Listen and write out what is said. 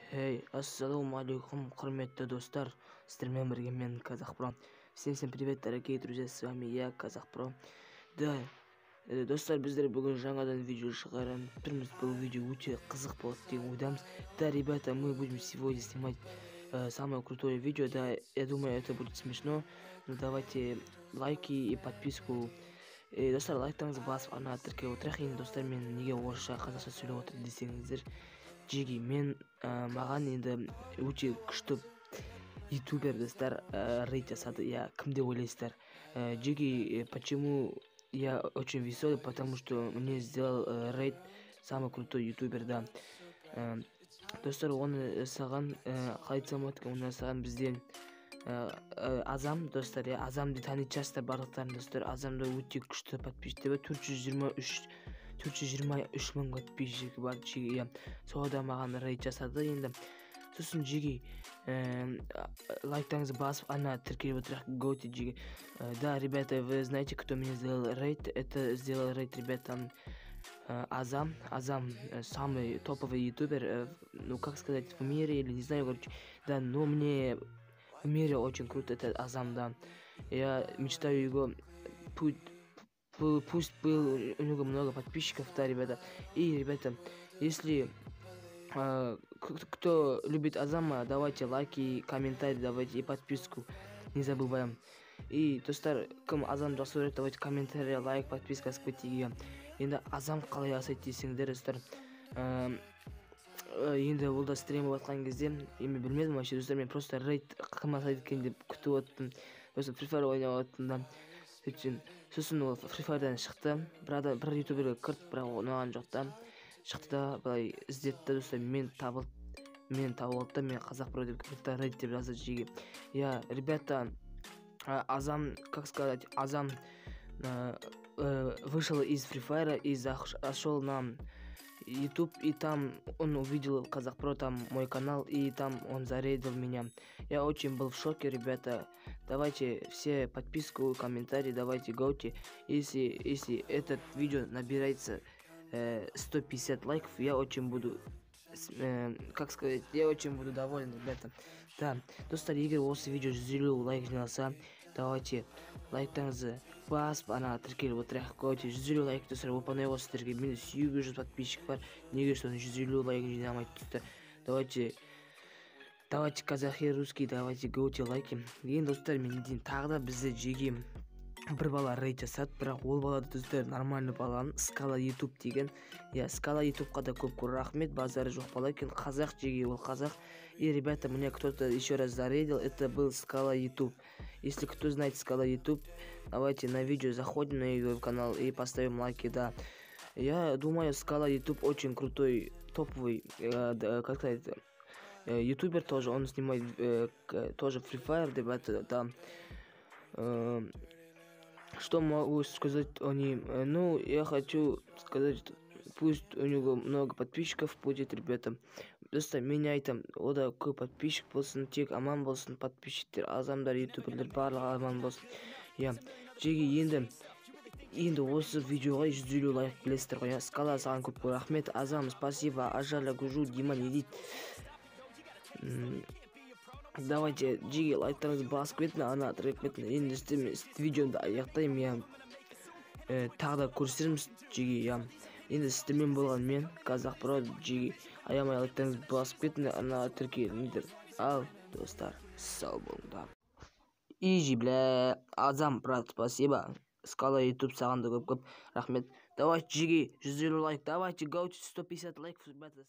Ассаламу алейкум, құрметті достар. Сіздермен бірге мен Казахпро. Всем привет, дорогие друзья, с вами я, Казахпро. Да, достар, біздер бүгін жаңадан видео шығарамыз. Бұл видео өте қызық болады деген ойдамыз. Да, ребята, мы будем сегодня снимать самое крутое видео. Да, я думаю, это будет смешно. Но давайте лайки и подписку. Достар, лайктарыңызды басып ана тіркеп отырайық. Енді достар, мен неге орысша қазақша сөйлеп отыр десеңіздер, Джиги, маған енді өте күшті ютубер достар рейд жасады. Я кім деп ойлайсыздар? Джиги, почему я очень веселый? Потому что мне сделал рейд самый крутой ютубер, да. Достар, оны саған қалай айтсам екен, оны саған бізден Азам, достар, Азамды танитын шығарсыздар барлықтарың, достар. Азамда өте күшті подписчиктер, 423 мың подписчигі бар. Джиги, сода маған рейд жасады. Енді сосын Джиги, лайктарыңызды басып ана тіркеліп отырайық. Готи Джиги. Да, ребята, вы знаете, кто меня сделал рейд? Это сделал рейд, ребята, Азам, самый топовый ютубер, ну как сказать, в мире, или не знаю, короче. Да, но мне в мире очень круто этот Азам, да. Я мечтаю его, пусть был у него много подписчиков, да, ребята. И, ребята, если кто любит Азама, давайте лайки, комментарии, давайте и подписку не забываем. И достар, кім Азам жақсы көреді, давайте комментарий, лайк, подписка сквитиге. Енді Азам қалай жасайды десеңдер, достар. Енді ол да стрим болатқан кезде, мен білмедім вообще, достар, мен просто рейд кім жасайды екен деп күтіп отырдым. Просто Free Fire ойнап отырдым да. Сосын ол Free Fire'дан шықты, бір ютуберге кірді, бірақ ұнаған жоқ та. Шықты да, былай іздетті, достар, мен табылды да, мен Казахпро деп кірді, рейд деп жазды Джиги. Я, ребята, Азам, как сказать, Азам вышел из Free Fire и зашел на YouTube, и там он увидел Казахпро, там мой канал, и там он зарейдил меня. Я очень был в шоке, ребята. Давайте все подписку, комментарий, давайте готи. Если этот видео набирается 150 лайков, я очень буду, как сказать, я очень буду доволен, ребята. Да, достар, егер осы видео 150 лайк жиналса, давайте лайктарыңызды басып ана тіркеліп отырайық. Қойте 150 лайк, достар, оп-оңай осы сіздерге. Менде 700 подписчик бар, неге соны 150 лайк жинамайды, достар. Давайте казахи, русский, давайте готи лайки. Енді достар, мен дейін тағы да бізде Джиги бір бала рейд жасады, бірақ ол бала, достар, нормальный баланы, Скала YouTube деген. Я Скала YouTubeқа да көп рахмет, базары жоқ бала екен. Қазақ Джиги, ол қазақ. И, ребята, меня кто-то еще раз зарейдил, это был Скала YouTube. Если кто знает Скала YouTube, давайте на видео заходим на его канал и поставим лайки, да. Я думаю, Скала YouTube очень крутой, топовый, как сказать, ютубер тоже, он снимает тоже Free Fire, ребята, да. Что могу сказать о ним? Ну, я хочу сказать, пусть у него много подписчиков будет, ребята. Достар, меняй там, ода көп подписчик болсын, тек аман болсын подписчиктер, Азамдар, ютуберлер барлығы аман болсын. Я, Джиги, енді осы видеоға 150 лайк білесіздер ғой. Скала, саған көп рахмет. Азам, спасибо. Ажаля, Гужу, Дима, Едит. Давайте, Джиги, лайктарыңызды басып кетін, ана тірек кетін. Енді видеоны аяқтаймын, я тағы да көрсетеміз, Джиги, я. Енді сіздермен болған мен, Казахпро, Джиги. Аямай лайктарыңызды басып кетін, ана тіркеліңдер. Ал, достар, сау болыңдар. Изи, бля, Азам, брат, спасибо. Скала YouTube, саған да көп рахмет. Давайте, Джиги, 150 лайк, давайте, go to 150 лайков, ребята.